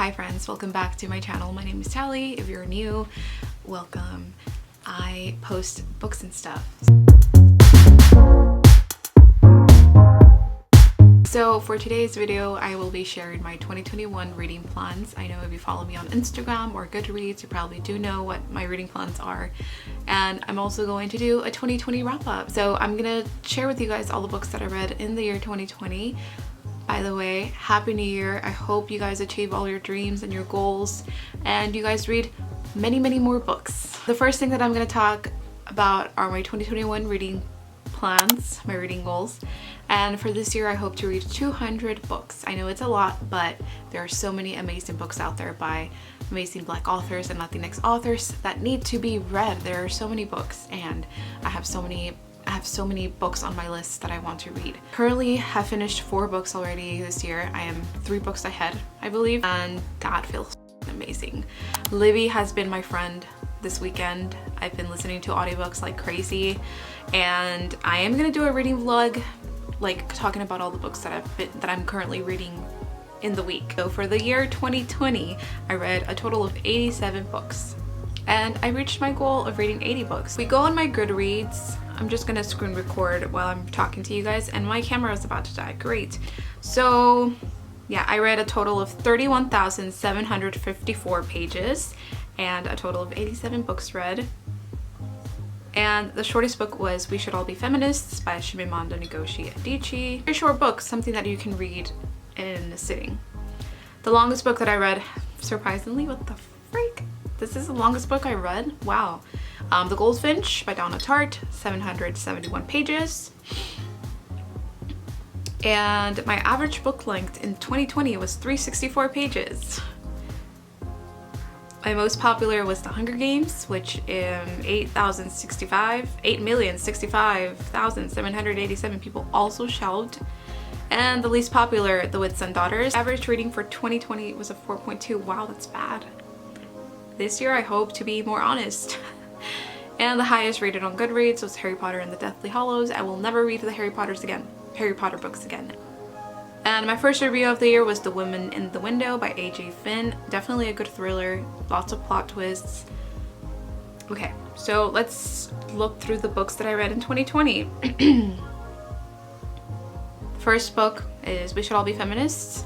Hi friends, welcome back to my channel. My name is Tally. If you're new, welcome. I post books and stuff. So for today's video, I will be sharing my 2021 reading plans. I know if you follow me on Instagram or Goodreads, you probably do know what my reading plans are. And I'm also going to do a 2020 wrap up. So I'm gonna share with you guys all the books that I read in the year 2020. By the way, Happy New Year. I hope you guys achieve all your dreams and your goals and you guys read many more books. The first thing that I'm going to talk about are my 2021 reading plans, my reading goals. And for this year, I hope to read 200 books. I know it's a lot, but there are so many amazing books out there by amazing Black authors and Latinx authors that need to be read. There are so many books and I have so many books on my list that I want to read. Currently have finished 4 books already this year. I am 3 books ahead, I believe, and that feels amazing. Libby has been my friend this weekend. I've been listening to audiobooks like crazy, and I am gonna do a reading vlog, like talking about all the books that I'm currently reading in the week. So for the year 2020, I read a total of 87 books. And I reached my goal of reading 80 books. We go on my Goodreads. I'm just gonna screen record while I'm talking to you guys, and my camera is about to die. Great. So yeah, I read a total of 31,754 pages and a total of 87 books read. And the shortest book was We Should All Be Feminists by Chimamanda Ngozi Adichie. Very short book, something that you can read in a sitting. The longest book that I read, surprisingly, what the freak? This is the longest book I read. Wow. The Goldfinch by Donna Tartt, 771 pages. And my average book length in 2020 was 364 pages. My most popular was The Hunger Games, which 8,065,787 people also shelved. And the least popular, The Wits and Daughters. Average rating for 2020 was a 4.2. Wow, that's bad. This year I hope to be more honest. And the highest rated on Goodreads was Harry Potter and the Deathly Hallows. I will never read the Harry Potter books again. And my first review of the year was The Woman in the Window by A.J. Finn. Definitely a good thriller, lots of plot twists. Okay, so let's look through the books that I read in 2020. First book is We Should All Be Feminists.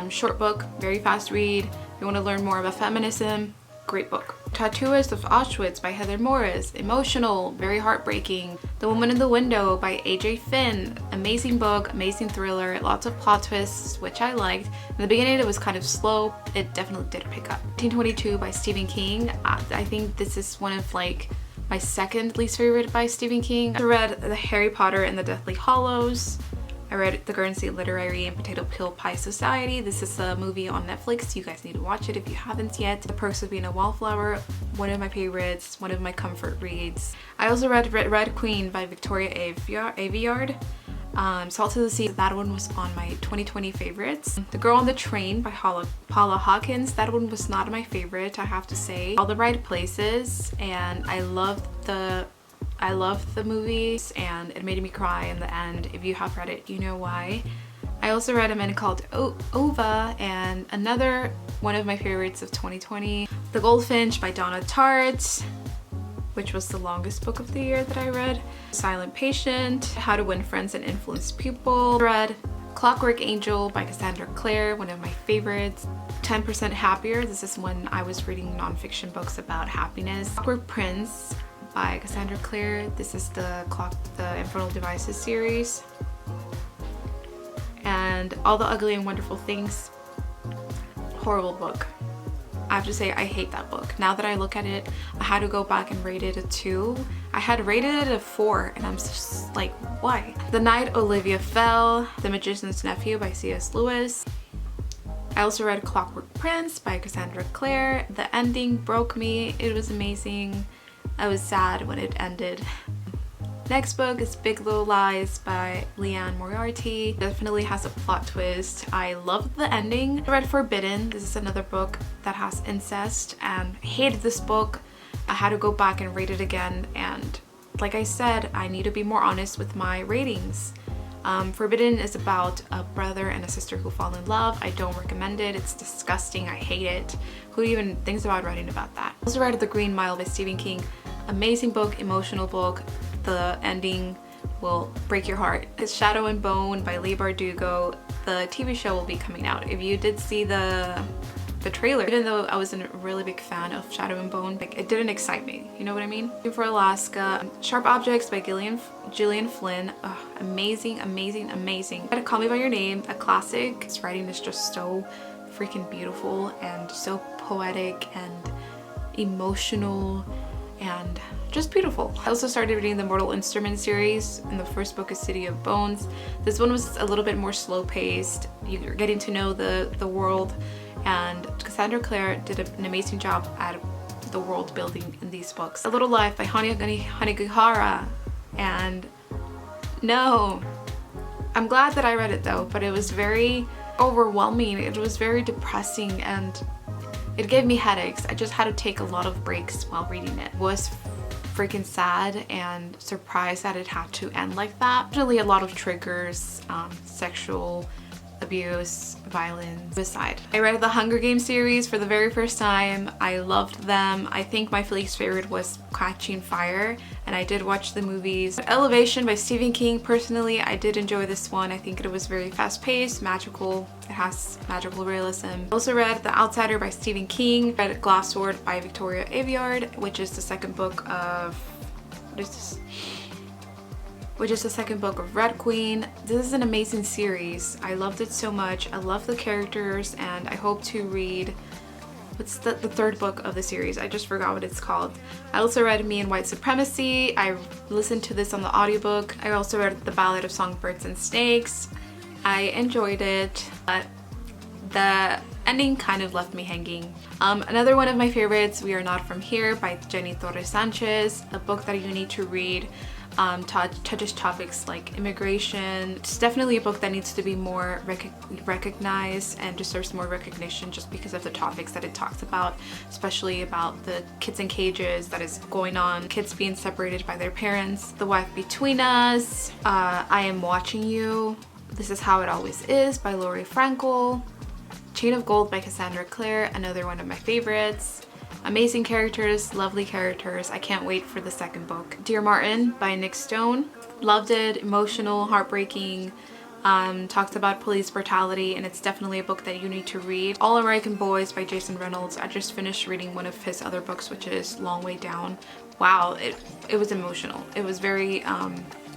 Short book, very fast read. If you want to learn more about feminism, great book. Tattooist of Auschwitz by Heather Morris. Emotional, very heartbreaking. The Woman in the Window by A.J. Finn. Amazing book, amazing thriller, lots of plot twists, which I liked. In the beginning it was kind of slow. It definitely did pick up. 1922 by Stephen King. I think this is one of like my second least favorite by Stephen King. I read The Harry Potter and the Deathly Hallows. I read The Guernsey Literary and Potato Peel Pie Society. This is a movie on Netflix. You guys need to watch it if you haven't yet. The Perks of Being a Wallflower, one of my favorites, one of my comfort reads. I also read Red Queen by Victoria Aveyard. Salt of the Sea, that one was on my 2020 favorites. The Girl on the Train by Paula Hawkins, that one was not my favorite, I have to say. All the Right Places, and I loved the movies and it made me cry in the end. If you have read it, you know why. I also read a man called Ova, and another one of my favorites of 2020, The Goldfinch by Donna Tartt, which was the longest book of the year that I read. Silent Patient, How to Win Friends and Influence People. I read Clockwork Angel by Cassandra Clare, one of my favorites. 10% Happier, this is when I was reading nonfiction books about happiness. Clockwork Prince by Cassandra Clare. This is the Infernal Devices series. And All the Ugly and Wonderful Things. Horrible book. I have to say I hate that book. Now that I look at it, I had to go back and rate it a 2. I had rated it a 4 and I'm just like, why? The Night Olivia Fell, The Magician's Nephew by C.S. Lewis. I also read Clockwork Prince by Cassandra Clare. The ending broke me. It was amazing. I was sad when it ended. Next book is Big Little Lies by Leanne Moriarty. Definitely has a plot twist. I loved the ending. I read Forbidden. This is another book that has incest and I hated this book. I had to go back and rate it again, and like I said, I need to be more honest with my ratings. Forbidden is about a brother and a sister who fall in love. I don't recommend it. It's disgusting. I hate it. Who even thinks about writing about that? I also read The Green Mile by Stephen King. Amazing book, emotional book. The ending will break your heart. It's Shadow and Bone by Leigh Bardugo. The TV show will be coming out. If you did see the trailer, even though I wasn't a really big fan of Shadow and Bone, like, it didn't excite me, you know what I mean? For Alaska, Sharp Objects by Gillian Flynn. Ugh, amazing, amazing, amazing. Call Me by Your Name, a classic. His writing is just so freaking beautiful and so poetic and emotional and just beautiful. I also started reading the Mortal Instruments series, and the first book is City of Bones. This one was a little bit more slow paced. You're getting to know the world, and Cassandra Clare did an amazing job at the world building in these books. A Little Life by Hanegihara, and no, I'm glad that I read it though, but it was very overwhelming. It was very depressing and it gave me headaches. I just had to take a lot of breaks while reading it. It was freaking sad and surprised that it had to end like that. Usually a lot of triggers, sexual abuse, violence, suicide. I read the Hunger Games series for the very first time. I loved them. I think my least favorite was Catching Fire, and I did watch the movies. Elevation by Stephen King. Personally, I did enjoy this one. I think it was very fast-paced, magical. It has magical realism. I also read The Outsider by Stephen King. Read Glass Sword by Victoria Aveyard, which is the second book of... what is this? Which is the second book of Red Queen. This is an amazing series. I loved it so much. I love the characters, and I hope to read, what's the third book of the series? I just forgot what it's called. I also read Me and White Supremacy. I listened to this on the audiobook. I also read The Ballad of Songbirds and Snakes. I enjoyed it, but the ending kind of left me hanging. Another one of my favorites, We Are Not From Here by Jenny Torres Sanchez, a book that you need to read. Touches topics like immigration. It's definitely a book that needs to be more recognized and deserves more recognition just because of the topics that it talks about, especially about the kids in cages that is going on, kids being separated by their parents. The Wife Between Us, I Am Watching You, This Is How It Always Is by Laurie Frankel, Chain of Gold by Cassandra Clare, another one of my favorites. Amazing characters, lovely characters. I can't wait for the second book. Dear Martin by Nick Stone. Loved it, emotional, heartbreaking, talks about police brutality, and it's definitely a book that you need to read. All American Boys by Jason Reynolds. I just finished reading one of his other books, which is Long Way Down. Wow, it was emotional. It was very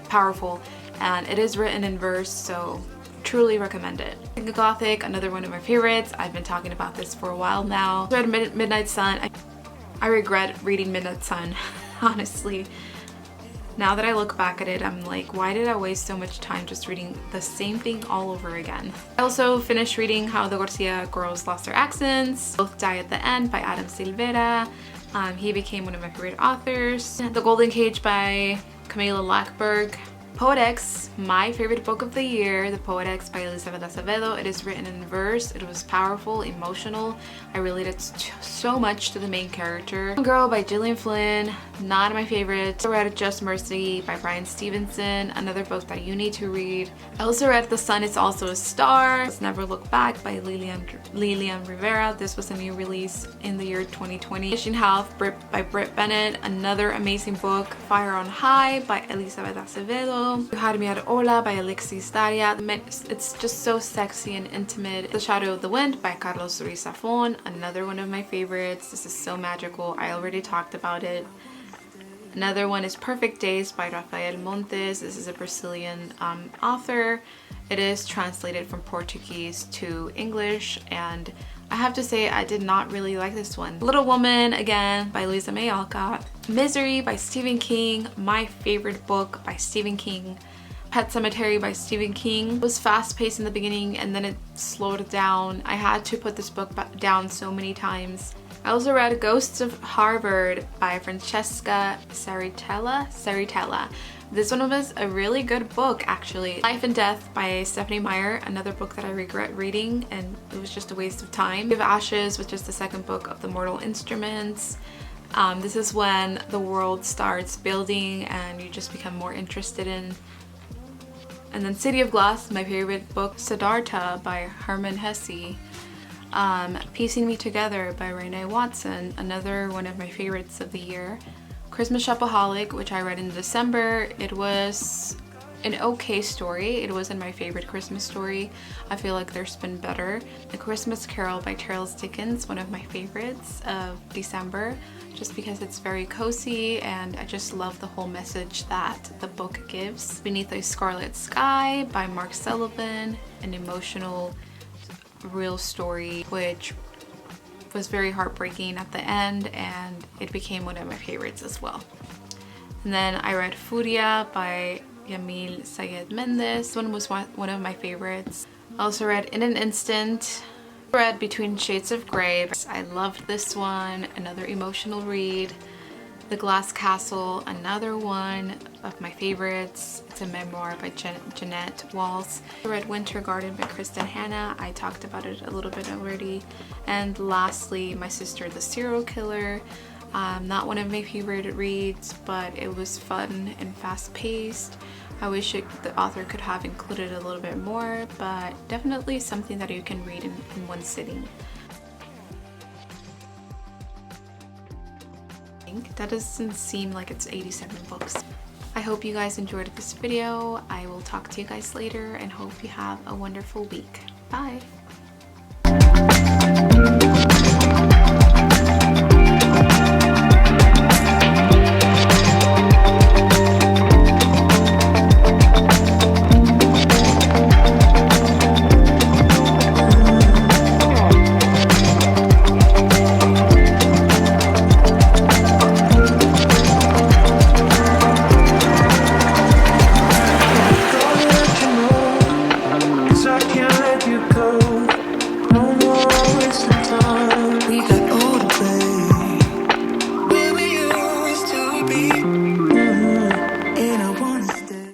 powerful, and it is written in verse, so truly recommend it. Gothic, another one of my favorites. I've been talking about this for a while now. I read Midnight Sun. I regret reading Midnight Sun, honestly. Now that I look back at it, I'm like, why did I waste so much time just reading the same thing all over again? I also finished reading How the Garcia Girls Lost Their Accents. Both Die at the End by Adam Silvera. He became one of my favorite authors. The Golden Cage by Camila Lackberg. Poet-X, my favorite book of the year, The Poet-X by Elizabeth Acevedo. It is written in verse. It was powerful, emotional. I related so much to the main character. Girl by Gillian Flynn, not my favorite. I read Just Mercy by Bryan Stevenson, another book that you need to read. I also read The Sun Is Also a Star. Let's Never Look Back by Lilian Rivera. This was a new release in the year 2020. Fishing Health by Britt Bennett, another amazing book. Fire on High by Elizabeth Acevedo. You Had Me at Hola by Alexis Daria. It's just so sexy and intimate. The Shadow of the Wind by Carlos Ruiz Zafón, another one of my favorites. This is so magical. I already talked about it. Another one is Perfect Days by Rafael Montes. This is a Brazilian author. It is translated from Portuguese to English, and I have to say I did not really like this one. Little Woman, again, by Louisa May Alcott. Misery by Stephen King, my favorite book by Stephen King. Pet Sematary by Stephen King. It was fast-paced in the beginning and then it slowed down. I had to put this book down so many times. I also read Ghosts of Harvard by Francesca Saritella. This one was a really good book, actually. Life and Death by Stephanie Meyer, another book that I regret reading, and it was just a waste of time. Give Ashes, which is the second book of the Mortal Instruments. This is when the world starts building and you just become more interested in And then City of Glass, my favorite book. Siddhartha by Hermann Hesse. Piecing Me Together by Renee Watson, another one of my favorites of the year. Christmas Shopaholic, which I read in December. It was an okay story. It wasn't my favorite Christmas story. I feel like there's been better. The Christmas Carol by Charles Dickens, one of my favorites of December, just because it's very cozy and I just love the whole message that the book gives. Beneath a Scarlet Sky by Mark Sullivan, an emotional, real story which was very heartbreaking at the end, and it became one of my favorites as well. And then I read Furia by Yamil Sayed Mendez. One was one of my favorites. I also read In an Instant. Read Between Shades of Grey. I loved this one. Another emotional read. The Glass Castle, another one of my favorites. It's a memoir by Jeanette Walls. I read Winter Garden by Kristen Hanna. I talked about it a little bit already. And lastly, My Sister the Serial Killer. Not one of my favorite reads, but it was fun and fast-paced. I wish the author could have included a little bit more, but definitely something that you can read in one sitting. That doesn't seem like it's 87 books. I hope you guys enjoyed this video. I will talk to you guys later and hope you have a wonderful week. Bye!